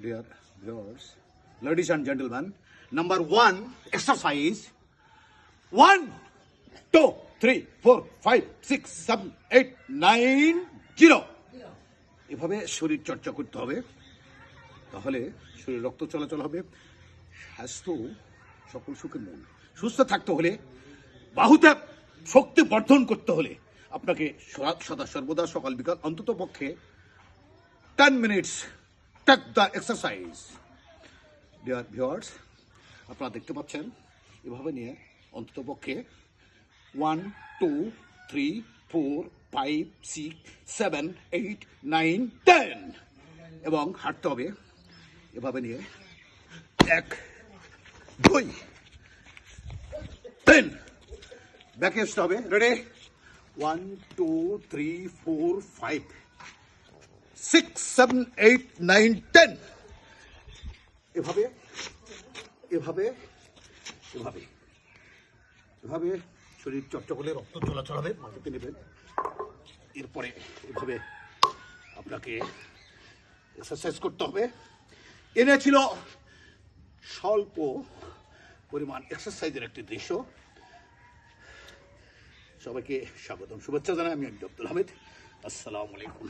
dear viewers, ladies and gentlemen, number 1 exercise. 1, 2, 3, 4, 5, 6, 7, 8, 9, 0 এভাবে শরীর চর্চা করতে হবে, তাহলে শরীরে রক্ত চলাচল হবে। স্বাস্থ্য সকল সুখের মূল। সুস্থ থাকতে হলে, বাহুতে শক্তি বর্ধন করতে হলে আপনাকে সদা সর্বদা সকাল বিকাল অন্তত পক্ষে 10 minutes take the exercise. Dear viewers, আপনারা দেখতে পাচ্ছেন এভাবে নিয়ে অন্তত পক্ষে 1, 2, 3, 4, 5, 6, 7, 8, 9, 10 এবং হাঁটতে হবে এভাবে নিয়ে 1, 2, 10 ব্যাকে আসতে হবে। রেডি? 1, 2, 3, 4, 5, 6, 7, 8, 9, 10 এভাবে এভাবে এভাবে এভাবে শরীর চর্চা করলে রক্ত চলাচল হবে, মাটিতে নেবেন। এরপরে এভাবে আপনাকে এক্সারসাইজ করতে হবে। এনেছিল স্বল্প পরিমাণ এক্সারসাইজের একটি দৃশ্য। সবাইকে স্বাগতম, শুভেচ্ছা জানাই। আমি আব্দুল হামিদ। আসসালামু আলাইকুম।